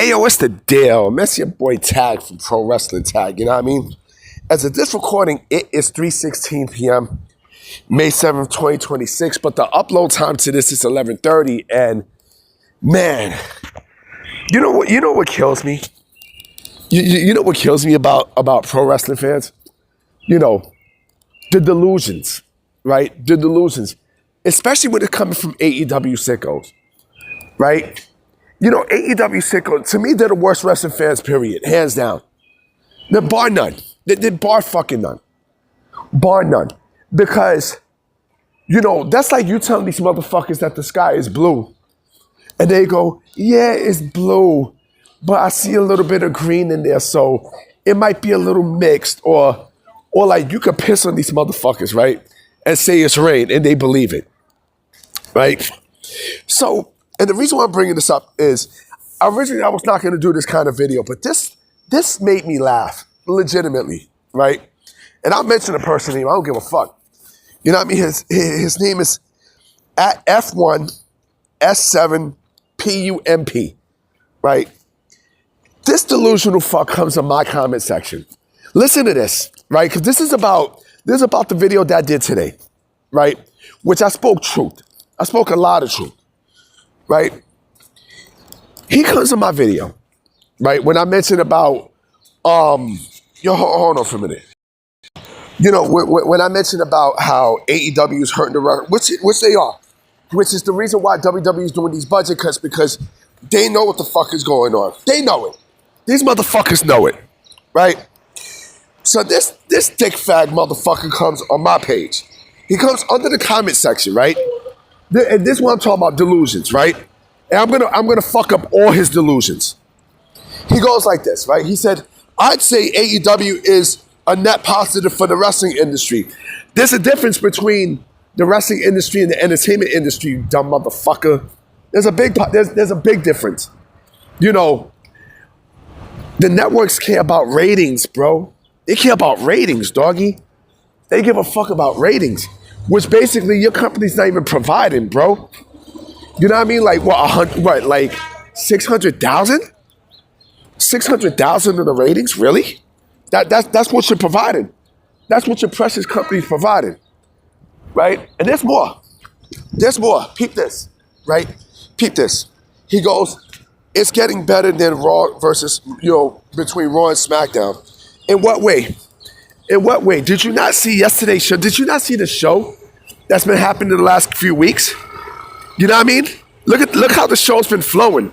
Hey, yo, what's the deal? That's your boy Tag from Pro Wrestling Tag, you know what I mean? As of this recording, it is 3:16 p.m., May 7th, 2026, but the upload time to this is 11:30, and man, you know what kills me? You know what kills me about pro wrestling fans? You know, the delusions, right? The delusions, especially when it's coming from AEW Sickos, right? You know, AEW Sickos, to me, they're the worst wrestling fans, period, hands down. They're bar none. They're bar fucking none. Bar none. Because, you know, that's like you telling these motherfuckers that the sky is blue. And they go, yeah, it's blue, but I see a little bit of green in there, so it might be a little mixed. Or like you could piss on these motherfuckers, right? And say it's rain, and they believe it, right? So, and the reason why I'm bringing this up is, originally I was not going to do this kind of video, but this made me laugh, legitimately, right? And I'll mention the person name, I don't give a fuck. You know what I mean? His name is at F1S7PUMP, right? This delusional fuck comes in my comment section. Listen to this, right? Because this is about the video that I did today, right? Which I spoke truth. I spoke a lot of truth. Right? He comes in my video, right? When I mentioned about, hold on for a minute. You know, when I mentioned about how AEW is hurting the run, which they are, which is the reason why WWE is doing these budget cuts, because they know what the fuck is going on. They know it. These motherfuckers know it, right? So this dick fag motherfucker comes on my page. He comes under the comment section, right? And this is what I'm talking about, delusions, right? And I'm gonna fuck up all his delusions. He goes like this, right? He said, I'd say AEW is a net positive for the wrestling industry. There's a difference between the wrestling industry and the entertainment industry, you dumb motherfucker. There's a big difference. You know, the networks care about ratings, bro. They care about ratings, doggy. They give a fuck about ratings. Which basically your company's not even providing, bro. You know what I mean? Like like 600,000? 600,000 of the ratings? Really? That's what you're providing. That's what your precious company's providing. Right? And there's more. There's more. Peep this. Right? Peep this. He goes, it's getting better than Raw versus, between Raw and SmackDown. In what way? In what way? Did you not see yesterday's show? Did you not see the show that's been happening in the last few weeks? You know what I mean? Look how the show's been flowing.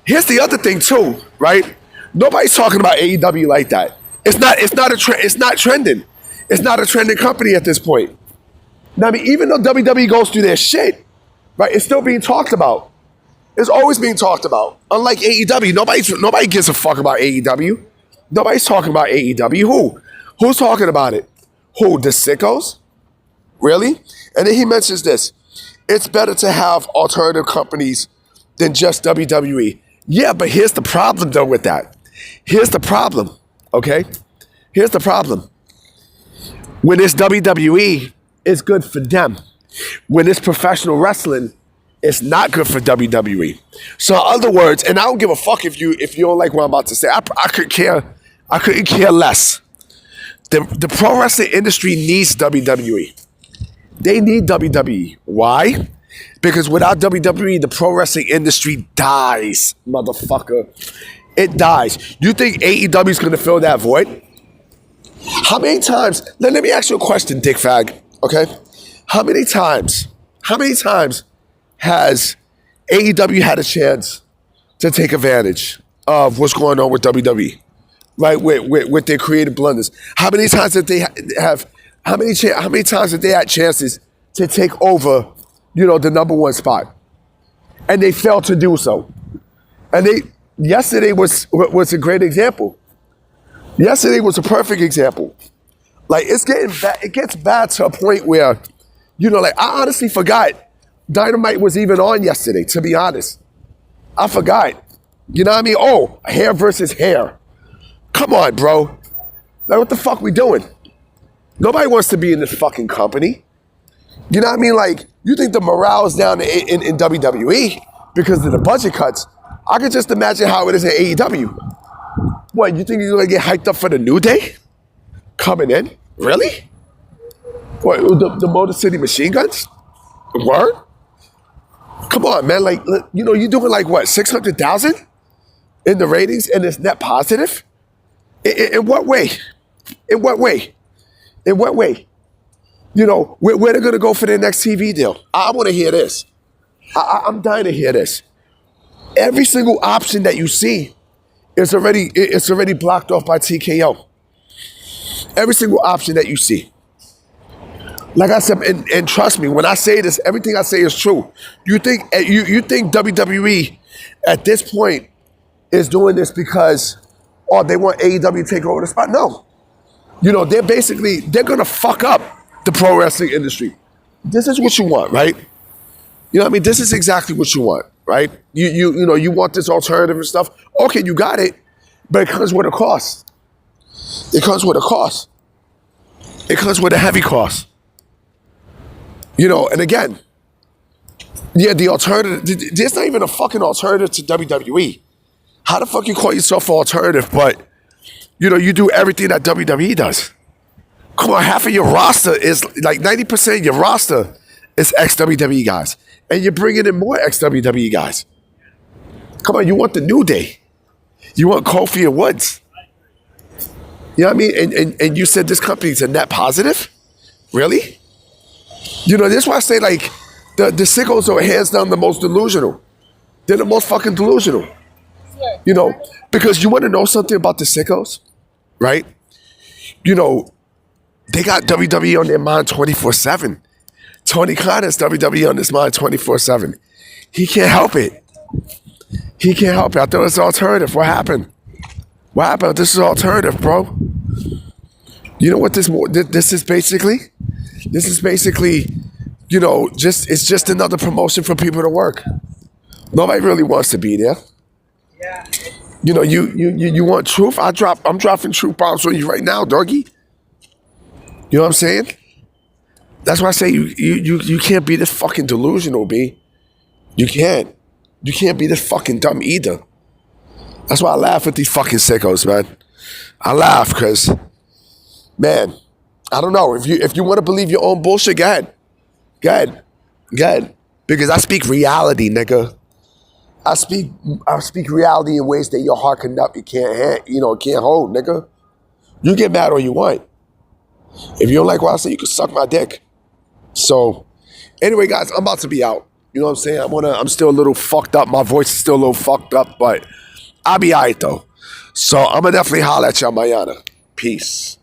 Here's the other thing too, right? Nobody's talking about AEW like that. It's not trending. It's not a trending company at this point. Now, I mean, even though WWE goes through their shit, right? It's still being talked about. It's always being talked about. Unlike AEW, nobody gives a fuck about AEW. Nobody's talking about AEW. Who? Who's talking about it? Who? The Sickos? Really? And then he mentions this. It's better to have alternative companies than just WWE. Yeah, but here's the problem, though, with that. Here's the problem, okay? Here's the problem. When it's WWE, it's good for them. When it's professional wrestling, it's not good for WWE. So in other words, and I don't give a fuck if you don't like what I'm about to say. I couldn't care less. The pro wrestling industry needs WWE. They need WWE. Why? Because without WWE, the pro wrestling industry dies, motherfucker. It dies. You think AEW is going to fill that void? How many times? Let me ask you a question, dick fag, okay? How many times has AEW had a chance to take advantage of what's going on with WWE? Right, with their creative blunders. How many times did they have? How many times did they had chances to take over, the number one spot, and they failed to do so? And yesterday was a great example. Yesterday was a perfect example. Like it's getting bad. It gets bad to a point where, like I honestly forgot Dynamite was even on yesterday. To be honest, I forgot. You know what I mean? Oh, hair versus hair. Come on, bro. Like, what the fuck we doing? Nobody wants to be in this fucking company. You know what I mean? Like, you think the morale is down in WWE because of the budget cuts. I can just imagine how it is at AEW. What, you think you're gonna get hyped up for the New Day? Coming in? Really? What, the Motor City Machine Guns? Word? Come on, man. Like, you know, you're doing like what, 600,000 in the ratings and it's net positive? In what way? In what way? In what way? You know, where they're gonna go for their next TV deal? I want to hear this. I'm dying to hear this. Every single option that you see is already blocked off by TKO. Every single option that you see. Like I said, and trust me, when I say this, everything I say is true. You think WWE at this point is doing this because they want AEW to take over the spot? No. You know, they're gonna fuck up the pro wrestling industry. This is what you want, right? You know what I mean? This is exactly what you want, right? You know, you want this alternative and stuff. Okay, you got it, but it comes with a cost. It comes with a cost. It comes with a heavy cost. You know, and again, yeah, the alternative, there's not even a fucking alternative to WWE. How the fuck you call yourself an alternative, but, you know, you do everything that WWE does? Come on, half of your roster is, like 90% of your roster is ex-WWE guys. And you're bringing in more ex-WWE guys. Come on, you want the New Day. You want Kofi and Woods. You know what I mean? And you said this company's a net positive? Really? You know, that's why I say, like, the Sickos are hands down the most delusional. They're the most fucking delusional. You know, because you want to know something about the Sickos, right? You know, they got WWE on their mind 24/7. Tony Khan has WWE on his mind 24/7. He can't help it. He can't help it. I thought it's an alternative. What happened? What happened? This is alternative, bro. You know what this is basically? This is basically, you know, it's just another promotion for people to work. Nobody really wants to be there. Yeah. You know, you want truth? I'm dropping truth bombs on you right now, doggy. You know what I'm saying? That's why I say you can't be this fucking delusional, B. You can't. You can't be this fucking dumb either. That's why I laugh at these fucking sickos, man. I laugh because, man, I don't know. If you want to believe your own bullshit, go ahead. Go ahead. Go ahead. Because I speak reality, nigga. I speak reality in ways that your heart can't hold, nigga. You get mad all you want. If you don't like what I say, you can suck my dick. So, anyway, guys, I'm about to be out. You know what I'm saying? I'm still a little fucked up. My voice is still a little fucked up, but I'll be all right, though. So, I'm going to definitely holler at y'all mañana. Peace.